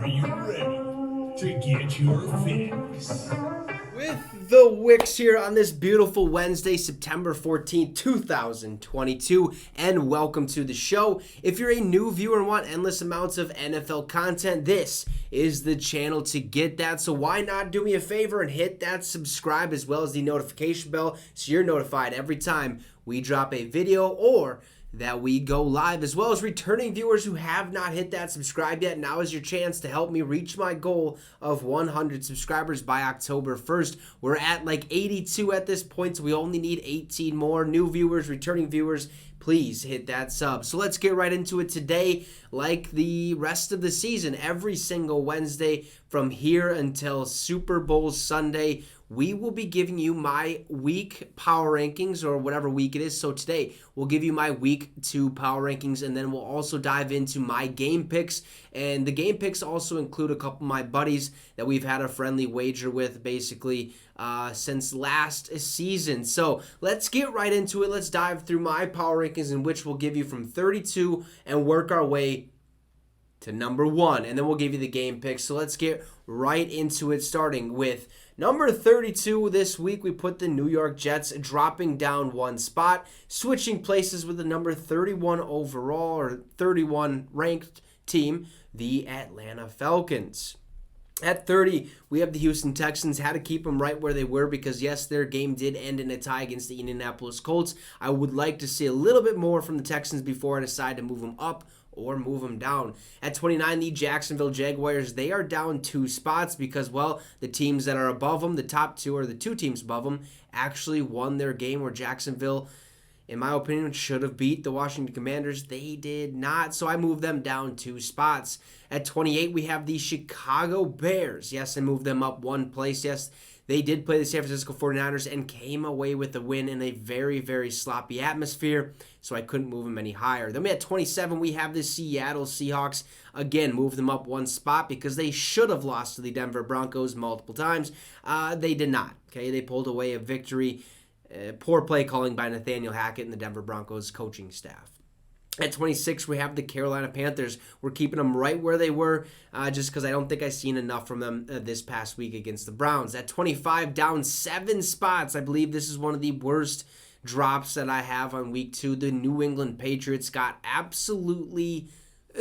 Are you ready to get your fix? With the Wicks here on this beautiful Wednesday, September 14th, 2022, and welcome to the show. If you're a new viewer and want endless amounts of NFL content, this is the channel to get that. So why not do me a favor and hit that subscribe as well as the notification bell so you're notified every time we drop a video or that we go live, as well as returning viewers who have not hit that subscribe yet. Now is your chance to help me reach my goal of 100 subscribers by October 1st. We're at like 82 at this point, so we only need 18 more new viewers, returning viewers. Please hit that sub. So let's get right into it today. Like the rest of the season, every single Wednesday from here until Super Bowl Sunday, we will be giving you my week power rankings, or whatever week it is. So today we'll give you my week 2 power rankings, and then we'll also dive into my game picks. And the game picks also include a couple of my buddies that we've had a friendly wager with basically since last season. So let's get right into it. Let's dive through my power rankings, in which we'll give you from 32 and work our way to number 1, and then we'll give you the game picks. So let's get right into it, starting with number 32 this week. We put the New York Jets dropping down one spot, switching places with the number 31 overall or 31 ranked team, the Atlanta Falcons. At 30, we have the Houston Texans. Had to keep them right where they were because, yes, their game did end in a tie against the Indianapolis Colts. I would like to see a little bit more from the Texans before I decide to move them up or move them down. At 29, the Jacksonville Jaguars, they are down 2 spots because, well, the teams that are above them, the top 2 or the 2 teams above them, actually won their game, where Jacksonville, in my opinion, should have beat the Washington Commanders. They did not, so I moved them down 2 spots. At 28, we have the Chicago Bears. Yes, I moved them up 1 place. Yes, they did play the San Francisco 49ers and came away with a win in a very, very sloppy atmosphere, so I couldn't move them any higher. Then at 27, we have the Seattle Seahawks. Again, moved them up 1 spot because they should have lost to the Denver Broncos multiple times. They did not. Okay, they pulled away a victory. Poor play calling by Nathaniel Hackett and the Denver Broncos coaching staff. At 26, we have the Carolina Panthers. We're keeping them right where they were just because I don't think I've seen enough from them this past week against the Browns. At 25, down 7 spots. I believe this is one of the worst drops that I have on week 2. The New England Patriots got absolutely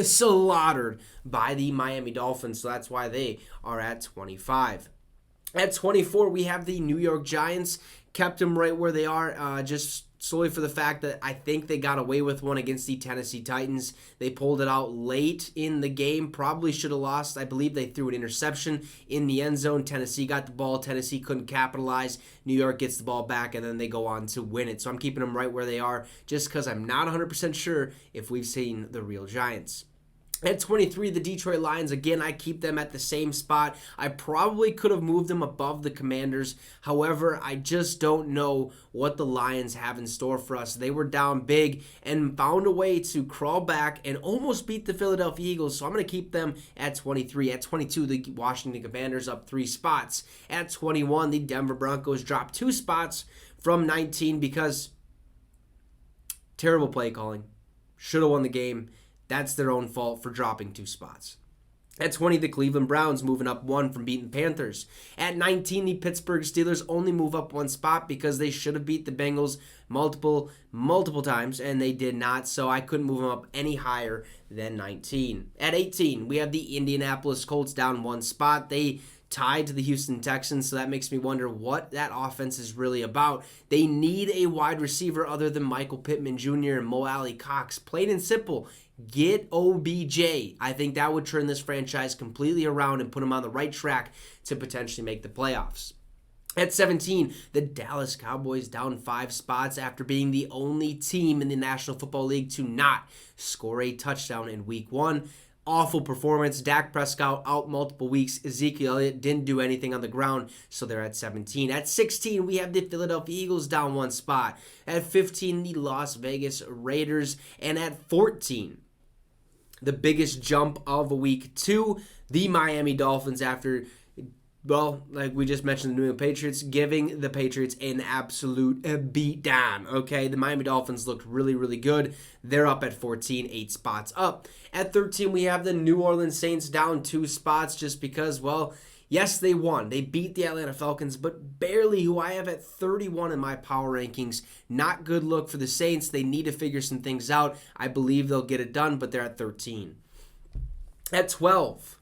slaughtered by the Miami Dolphins, so that's why they are at 25. At 24, we have the New York Giants. Kept them right where they are, just solely for the fact that I think they got away with one against the Tennessee Titans. They pulled it out late in the game. Probably should have lost. I believe they threw an interception in the end zone. Tennessee got the ball. Tennessee couldn't capitalize. New York gets the ball back, and then they go on to win it. So I'm keeping them right where they are just because I'm not 100% sure if we've seen the real Giants. At 23, the Detroit Lions, again, I keep them at the same spot. I probably could have moved them above the Commanders. However, I just don't know what the Lions have in store for us. They were down big and found a way to crawl back and almost beat the Philadelphia Eagles, so I'm going to keep them at 23. At 22, the Washington Commanders up 3 spots. At 21, the Denver Broncos dropped 2 spots from 19 because terrible play calling. Should have won the game. That's their own fault for dropping 2 spots. At 20, the Cleveland Browns moving up 1 from beating Panthers. At 19, the Pittsburgh Steelers only move up 1 spot because they should have beat the Bengals multiple times, and they did not, so I couldn't move them up any higher than 19. At 18, we have the Indianapolis Colts down 1 spot. They tied to the Houston Texans, so that makes me wonder what that offense is really about. They need a wide receiver other than Michael Pittman Jr. and Mo Alley Cox. Plain and simple. Get OBJ. I think that would turn this franchise completely around and put them on the right track to potentially make the playoffs. At 17, the Dallas Cowboys down 5 spots after being the only team in the National Football League to not score a touchdown in Week 1. Awful performance. Dak Prescott out multiple weeks. Ezekiel Elliott didn't do anything on the ground, so they're at 17. At 16, we have the Philadelphia Eagles down 1 spot. At 15, the Las Vegas Raiders. And at 14, the biggest jump of week 2, the Miami Dolphins, after well, like we just mentioned, the New England Patriots, giving the Patriots an absolute beat down, okay? The Miami Dolphins looked really, really good. They're up at 14, 8 spots up. At 13, we have the New Orleans Saints down 2 spots just because, well, yes, they won. They beat the Atlanta Falcons, but barely, who I have at 31 in my power rankings. Not good look for the Saints. They need to figure some things out. I believe they'll get it done, but they're at 13. At 12,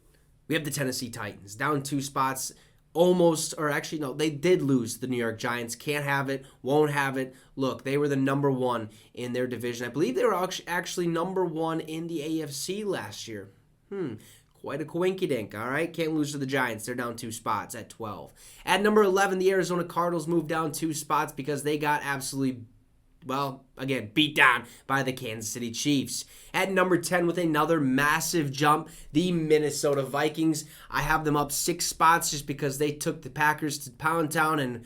we have the Tennessee Titans, down 2 spots, almost, or actually, no, they did lose the New York Giants. Can't have it, won't have it. Look, they were the number 1 in their division. I believe they were actually number 1 in the AFC last year. Quite a coinkydink, all right? Can't lose to the Giants. They're down 2 spots at 12. At number 11, the Arizona Cardinals moved down 2 spots because they got absolutely, well, again, beat down by the Kansas City Chiefs. At number 10, with another massive jump, the Minnesota Vikings. I have them up 6 spots just because they took the Packers to Pound Town and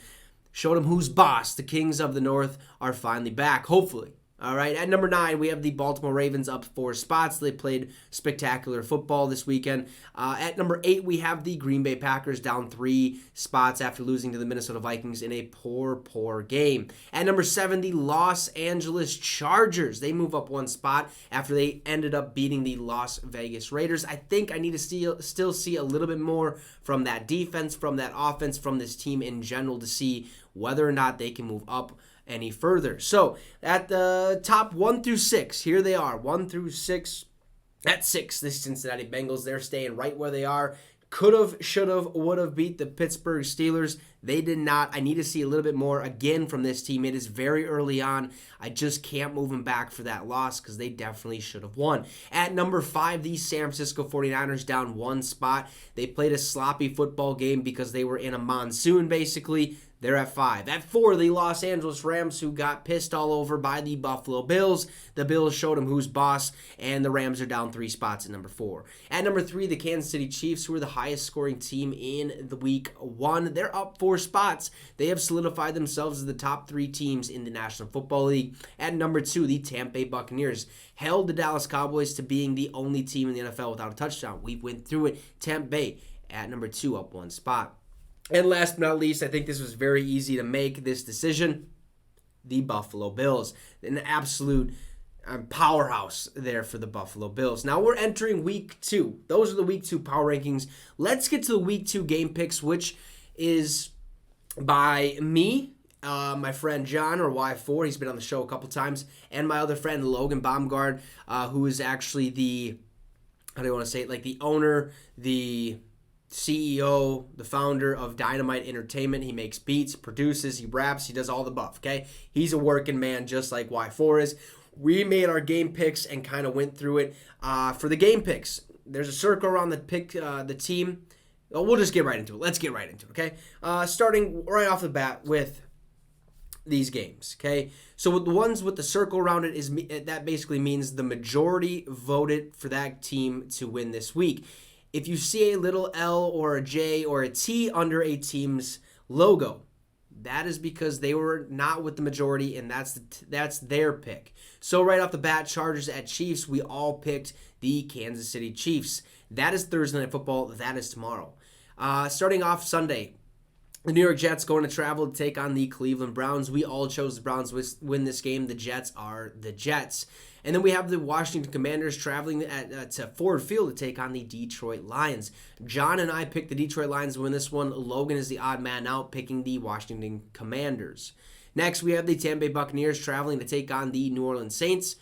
showed them who's boss. The Kings of the North are finally back, hopefully. All right, at number 9, we have the Baltimore Ravens up 4 spots. They played spectacular football this weekend. At number 8, we have the Green Bay Packers down 3 spots after losing to the Minnesota Vikings in a poor game. At number 7, the Los Angeles Chargers. They move up 1 spot after they ended up beating the Las Vegas Raiders. I think I need to still see a little bit more from that defense, from that offense, from this team in general to see whether or not they can move up any further. So at the top 1 through 6, here they are, 1 through 6. At 6, the Cincinnati Bengals, they're staying right where they are. Could have, should have, would have beat the Pittsburgh Steelers. They did not. I need to see a little bit more again from this team. It is very early on. I just can't move them back for that loss because they definitely should have won. At number 5, the San Francisco 49ers down 1 spot. They played a sloppy football game because they were in a monsoon, basically. They're at 5. At 4, the Los Angeles Rams, who got pissed all over by the Buffalo Bills. The Bills showed them who's boss, and the Rams are down 3 spots at number 4. At number 3, the Kansas City Chiefs, who are the highest scoring team in the week 1. They're up 4 spots. They have solidified themselves as the top 3 teams in the National Football League. At number 2, the Tampa Bay Buccaneers held the Dallas Cowboys to being the only team in the NFL without a touchdown. We went through it. Tampa Bay at number 2, up 1 spot. And last but not least, I think this was very easy to make this decision. The Buffalo Bills. An absolute powerhouse there for the Buffalo Bills. Now we're entering week 2. Those are the week 2 power rankings. Let's get to the week 2 game picks, which is by me, my friend John, or Y4. He's been on the show a couple times. And my other friend, Logan Baumgard, who is actually the, how do I want to say it, like the owner, the CEO, the founder of Dynamite Entertainment. He makes beats, produces, he raps, he does all the buff, okay? He's a working man just like Y4 is. We made our game picks and kind of went through it. For the game picks, there's a circle around the team. Well, we'll just get right into it. Let's get right into it, okay? Starting right off the bat with these games, okay? So with the ones with the circle around it, that basically means the majority voted for that team to win this week. If you see a little L or a J or a T under a team's logo, that is because they were not with the majority, and that's their pick. So right off the bat, Chargers at Chiefs, we all picked the Kansas City Chiefs. That is Thursday Night Football. That is tomorrow. Starting off Sunday, the New York Jets going to travel to take on the Cleveland Browns. We all chose the Browns to win this game. The Jets are the Jets. And then we have the Washington Commanders traveling to Ford Field to take on the Detroit Lions. John and I picked the Detroit Lions to win this one. Logan is the odd man out, picking the Washington Commanders. Next, we have the Tampa Bay Buccaneers traveling to take on the New Orleans Saints.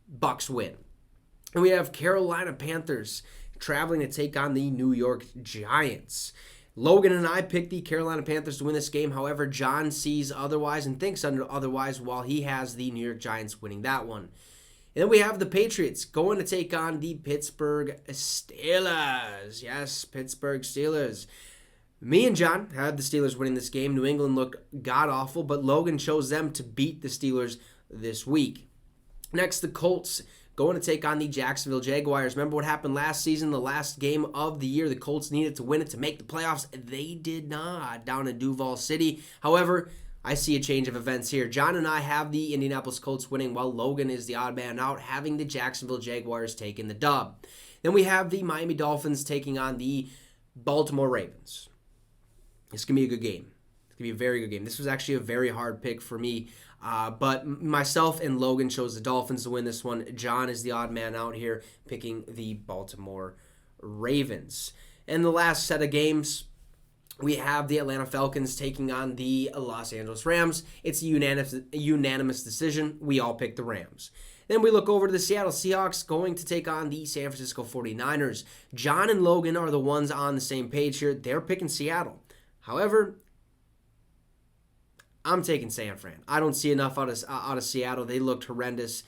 Bucks win. And we have Carolina Panthers traveling to take on the New York Giants. Logan and I picked the Carolina Panthers to win this game. However, John sees otherwise and thinks otherwise, while he has the New York Giants winning that one. And then we have the Patriots going to take on the Pittsburgh Steelers. Yes, Pittsburgh Steelers. Me and John had the Steelers winning this game. New England looked god-awful, but Logan chose them to beat the Steelers this week. Next, the Colts going to take on the Jacksonville Jaguars. Remember what happened last season, the last game of the year? The Colts needed to win it to make the playoffs. They did not down in Duval City. However, I see a change of events here. John and I have the Indianapolis Colts winning, while Logan is the odd man out, having the Jacksonville Jaguars taking the dub. Then we have the Miami Dolphins taking on the Baltimore Ravens. It's going to be a good game. It's going to be a very good game. This was actually a very hard pick for me. But myself and Logan chose the Dolphins to win this one. John is the odd man out here, picking the Baltimore Ravens. And the last set of games, we have the Atlanta Falcons taking on the Los Angeles Rams. It's a unanimous decision. We all picked the Rams. Then we look over to the Seattle Seahawks going to take on the San Francisco 49ers. John and Logan are the ones on the same page here. They're picking Seattle. However, I'm taking San Fran. I don't see enough out of Seattle. They looked horrendous.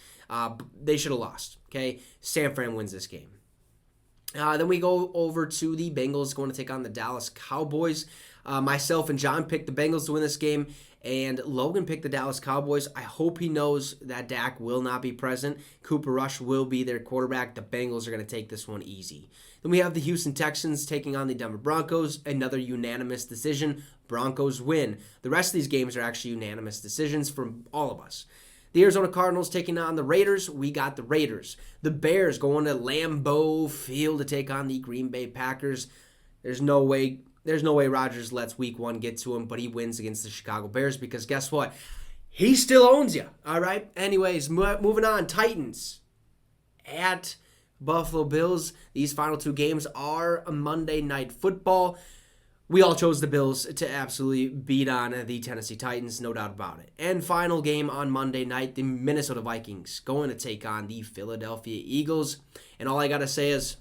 They should have lost. Okay, San Fran wins this game. Then we go over to the Bengals going to take on the Dallas Cowboys. Myself and John picked the Bengals to win this game, and Logan picked the Dallas Cowboys. I hope he knows that Dak will not be present. Cooper Rush will be their quarterback. The Bengals are going to take this one easy. Then we have the Houston Texans taking on the Denver Broncos. Another unanimous decision. Broncos win. The rest of these games are actually unanimous decisions from all of us. The Arizona Cardinals taking on the Raiders. We got the Raiders. The Bears going to Lambeau Field to take on the Green Bay Packers. There's no way Rodgers lets week 1 get to him, but he wins against the Chicago Bears because guess what? He still owns you. All right? Anyways, moving on. Titans at Buffalo Bills. These final 2 games are a Monday Night Football. We all chose the Bills to absolutely beat on the Tennessee Titans, no doubt about it. And final game on Monday night, the Minnesota Vikings going to take on the Philadelphia Eagles. And all I got to say is,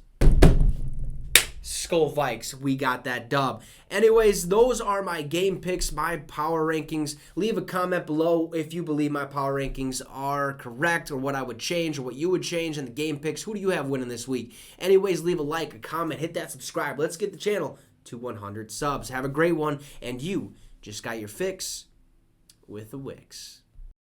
Skull Vikes, we got that dub. Anyways, those are my game picks, my power rankings. Leave a comment below if you believe my power rankings are correct or what I would change or what you would change in the game picks. Who do you have winning this week? Anyways, leave a like, a comment, hit that subscribe. Let's get the channel to 100 subs. Have a great one, and you just got your fix with the Wicks.